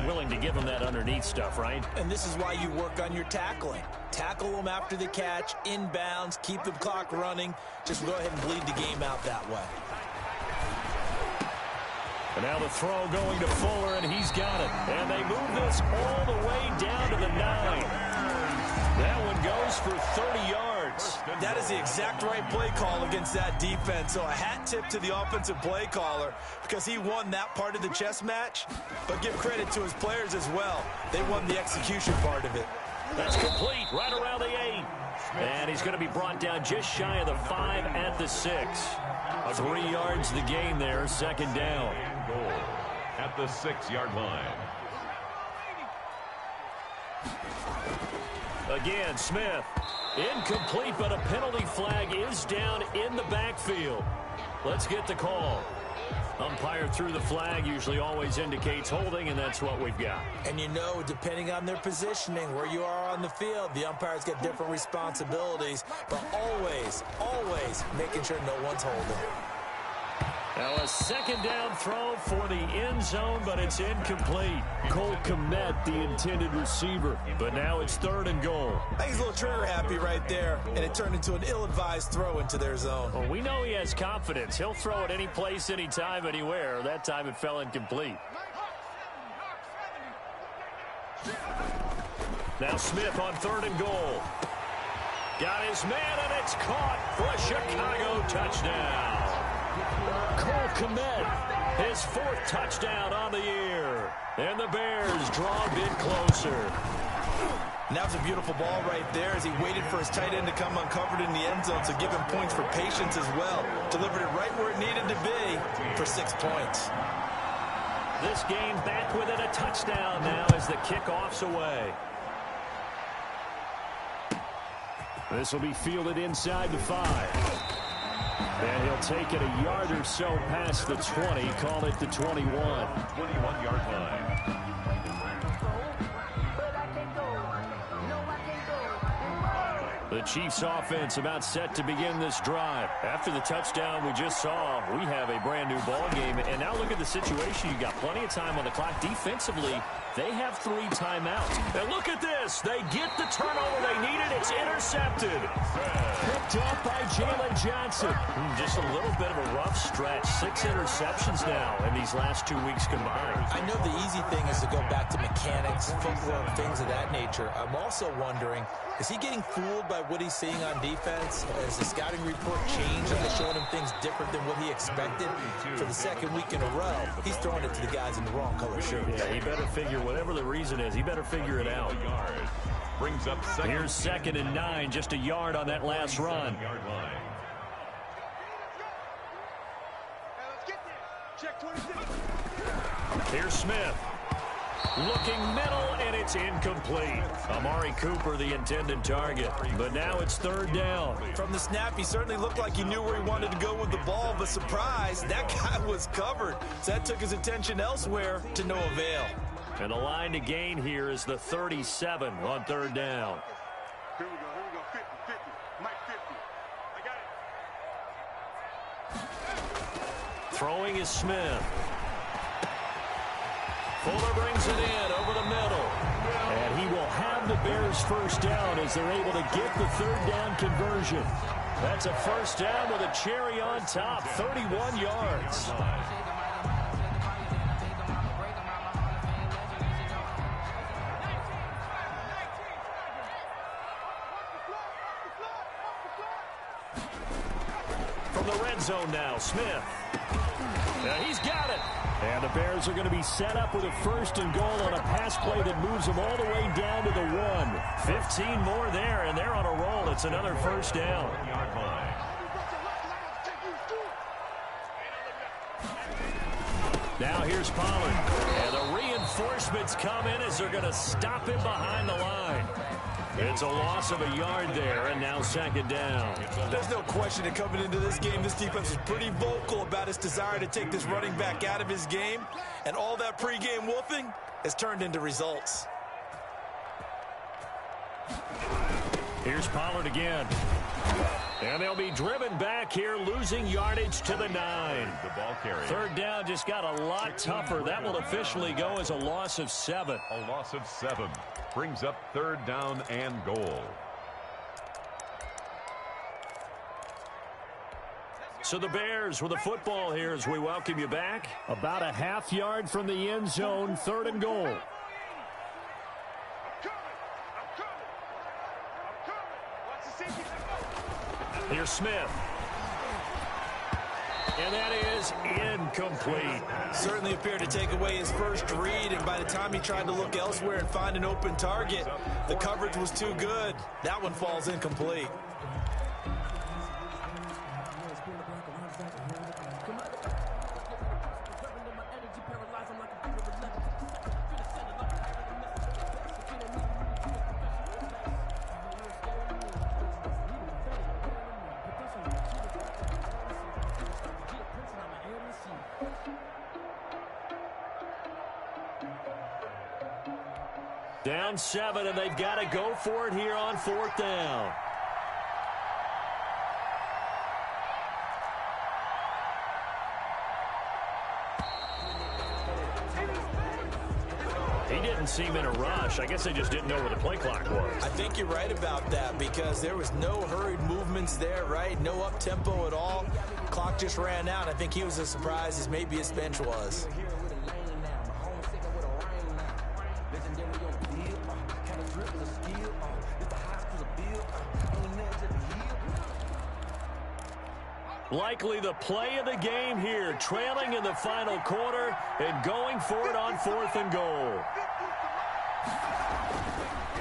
Willing to give him that underneath stuff, right? And this is why you work on your tackling. Tackle them after the catch, inbounds, keep the clock running. Just go ahead and bleed the game out that way. And now the throw going to Fuller, and he's got it. And they move this all the way down to the 9. That one goes for 30 yards. That is the exact right play call against that defense. So a hat tip to the offensive play caller because he won that part of the chess match. But give credit to his players as well. They won the execution part of it. That's complete right around the 8. And he's going to be brought down just shy of the 5 at the 6. 3 yards the gain there, second down. Goal at the 6-yard line. Again, Smith. Incomplete, but a penalty flag is down in the backfield. Let's get the call. Umpire threw the flag, usually always indicates holding, and that's what we've got. And you know, depending on their positioning, where you are on the field, the umpires get different responsibilities, but always, always making sure no one's holding. Now a second down throw for the end zone, but it's incomplete. Cole Kmet, the intended receiver, but now it's 3rd and goal. I think he's a little trigger happy right there, and it turned into an ill-advised throw into their zone. Well, we know he has confidence. He'll throw it any place, anytime, anywhere. That time it fell incomplete. Now Smith on 3rd and goal. Got his man, and it's caught for a Chicago touchdown. Cole Kmet, his 4th touchdown on the year. And the Bears draw a bit closer. And that was a beautiful ball right there as he waited for his tight end to come uncovered in the end zone, so give him points for patience as well. Delivered it right where it needed to be for 6 points. This game back within a touchdown now as the kickoff's away. This will be fielded inside the 5. And he'll take it a yard or so past the 20, call it the 21. 21-yard line. The Chiefs offense about set to begin this drive. After the touchdown we just saw, we have a brand new ball game. And now look at the situation. You got plenty of time on the clock. Defensively, they have 3 timeouts. And look at this. They get the turnover they needed. It's intercepted. Picked off by Jalen Johnson. Just a little bit of a rough stretch. 6 interceptions now in these last 2 weeks combined. I know the easy thing is to go back to mechanics, footwork, things of that nature. I'm also wondering, is he getting fooled by what he's seeing on defense? Has the scouting report changed? Are they showing him things different than what he expected? For the 2nd week in a row, he's throwing it to the guys in the wrong color shirts. Yeah, he better figure, whatever the reason is, he better figure it out. Brings up second. Here's 2nd and 9, just a yard on that last run. Here's Smith. Looking middle, and it's incomplete. Amari Cooper, the intended target. But now it's 3rd down. From the snap, he certainly looked like he knew where he wanted to go with the ball, but surprise, that guy was covered. So that took his attention elsewhere to no avail. And the line to gain here is the 37 on 3rd down. Here we go, 50, 50, Mike 50. I got it. Throwing is Smith. Fuller brings it in over the middle. And he will have the Bears 1st down as they're able to get the 3rd down conversion. That's a 1st down with a cherry on top, 31 yards. From the red zone now, Smith. He's got it. And the Bears are going to be set up with a 1st and goal on a pass play that moves them all the way down to the 1. 15 more there, and they're on a roll. It's another 1st down. Now here's Pollard. And the reinforcements come in as they're going to stop him behind the line. It's a loss of a yard there, and now second down. There's no question that coming into this game, this defense was pretty vocal about its desire to take this running back out of his game, and all that pregame wolfing has turned into results. Here's Pollard again. And they'll be driven back here, losing yardage to the 9. The ball carrier. Third down just got a lot tougher. That will officially go as a loss of 7. A loss of 7 brings up third down and goal. So the Bears with the football here as we welcome you back. About a half yard from the end zone, 3rd and goal. Here's Smith. And that is incomplete. Certainly appeared to take away his first read, and by the time he tried to look elsewhere and find an open target, the coverage was too good. That one falls incomplete. Down 7, and they've got to go for it here on 4th down. He didn't seem in a rush. I guess they just didn't know where the play clock was. I think you're right about that because there was no hurried movements there, right? No up-tempo at all. Clock just ran out. I think he was as surprised as maybe his bench was. Likely the play of the game here, trailing in the final quarter and going for it on 4th and goal.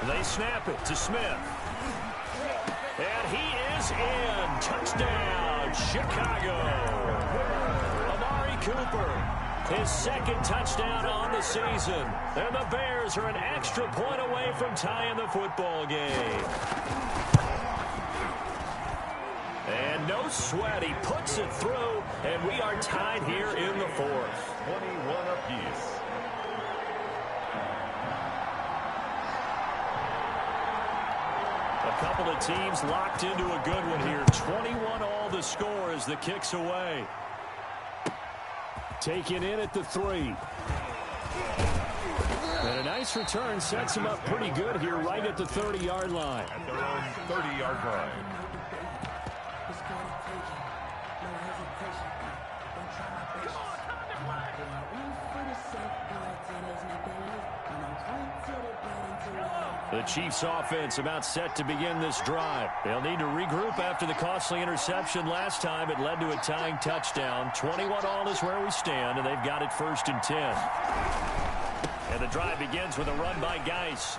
They snap it to Smith. And he is in. Touchdown, Chicago. Amari Cooper, his 2nd touchdown on the season. And the Bears are an extra point away from tying the football game. And no sweat, he puts it through, and we are tied here in the 4th. 21 apiece. A couple of teams locked into a good one here. 21 all the score as the kick's away. Taken in at the 3. And a nice return sets him up pretty good here right at the 30-yard line. At their own 30-yard line. The Chiefs offense about set to begin this drive. They'll need to regroup after the costly interception last time. It led to a tying touchdown. 21 all is where we stand, and they've got it 1st and 10. And the drive begins with a run by Geis.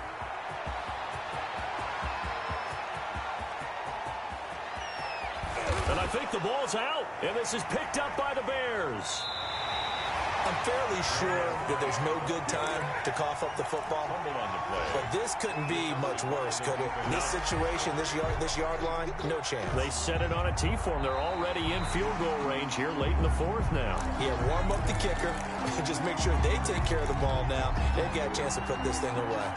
And I think the ball's out, and this is picked up by the Bears. I'm fairly sure that there's no good time to cough up the football. But this couldn't be much worse, could it? This situation, this yard line, no chance. They set it on a T-form. They're already in field goal range here late in the 4th now. Yeah, warm up the kicker and just make sure they take care of the ball now. They've got a chance to put this thing away.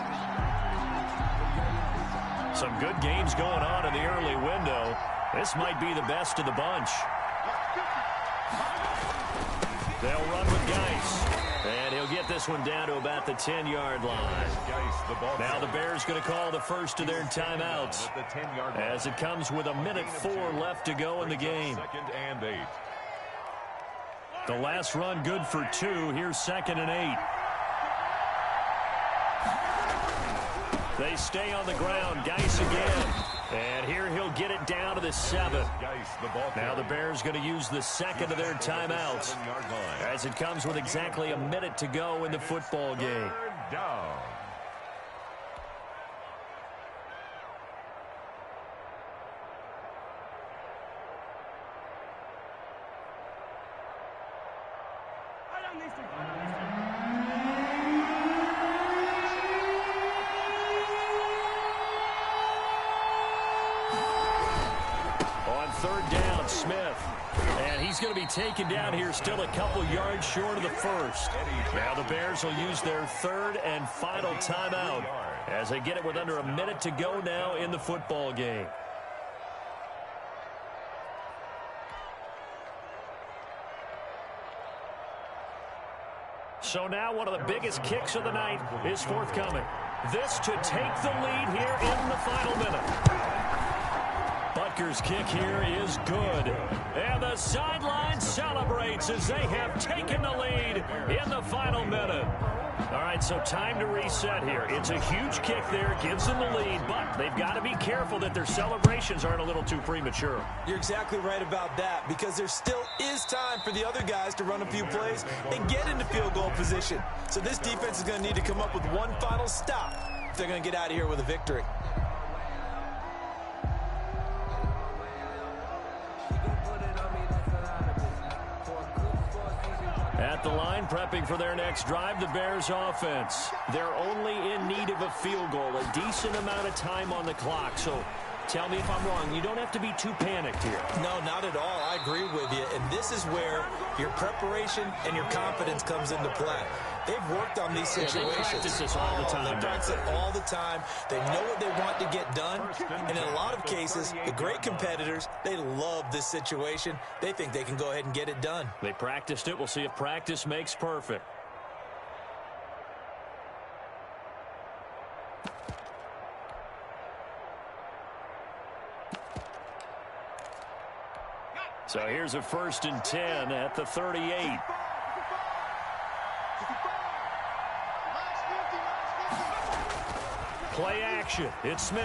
Some good games going on in the early window. This might be the best of the bunch. They'll run with Geis. And he'll get this one down to about the 10-yard line. Now the Bears going to call the first of their timeouts as it comes with 1:04 left to go in the game. 2nd and 8. The last run good for 2. Here's 2nd and 8. They stay on the ground. Geis again. And here he'll get it down to the 7. Now the Bears going to use the 2nd of their timeouts as it comes with exactly a minute to go in the football game. Down. he's going to be taken down here, still a couple yards short of the first. Now the Bears will use their third and final timeout as they get it with under a minute to go now in the football game. So now one of the biggest kicks of the night is forthcoming. This to take the lead here in the final minute. Butker's kick here is good. And the sideline celebrates as they have taken the lead in the final minute. All right, so time to reset here. It's a huge kick there, gives them the lead, but they've got to be careful that their celebrations aren't a little too premature. You're exactly right about that, because there still is time for the other guys to run a few plays and get into field goal position. So this defense is going to need to come up with one final stop if they're going to get out of here with a victory. At the line, prepping for their next drive, the Bears offense. They're only in need of a field goal, a decent amount of time on the clock. So tell me if I'm wrong. You don't have to be too panicked here. No, not at all. I agree with you. And this is where your preparation and your confidence comes into play. They've worked on these situations. They practice this all the time. They practice it all the time. They know what they want to get done. And in a lot of cases, the great competitors, they love this situation. They think they can go ahead and get it done. They practiced it. We'll see if practice makes perfect. So here's a 1st and 10 at the 38. Play action. It's Smith.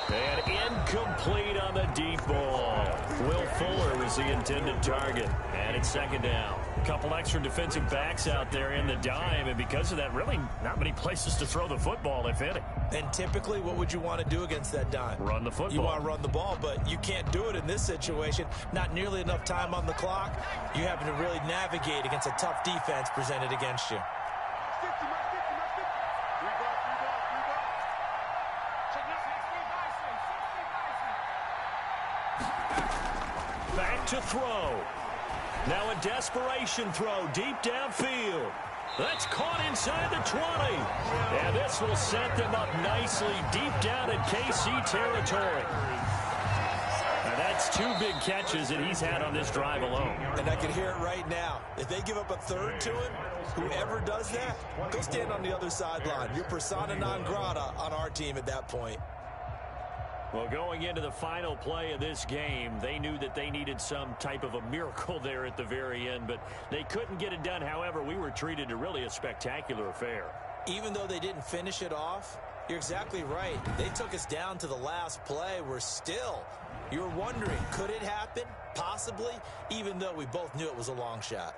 And incomplete on the deep ball. Will Fuller was the intended target. And it's 2nd down. A couple extra defensive backs out there in the dime. And because of that, really not many places to throw the football, if any. And typically, what would you want to do against that dime? Run the football. You want to run the ball, but you can't do it in this situation. Not nearly enough time on the clock. You having to really navigate against a tough defense presented against you. Back to throw. Now a desperation throw deep downfield. That's caught inside the 20. And this will set them up nicely deep down in KC territory. And that's 2 big catches that he's had on this drive alone. And I can hear it right now. If they give up a third to him, whoever does that, go stand on the other sideline. You're persona non grata on our team at that point. Well, going into the final play of this game, they knew that they needed some type of a miracle there at the very end, but they couldn't get it done. However, we were treated to really a spectacular affair. Even though they didn't finish it off, you're exactly right. They took us down to the last play. We're still, you were wondering, could it happen? Possibly, even though we both knew it was a long shot.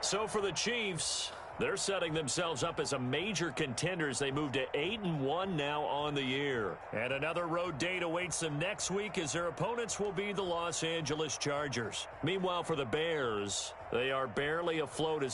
So for the Chiefs, they're setting themselves up as a major contender as they move to 8-1 now on the year. And another road date awaits them next week as their opponents will be the Los Angeles Chargers. Meanwhile, for the Bears, they are barely afloat as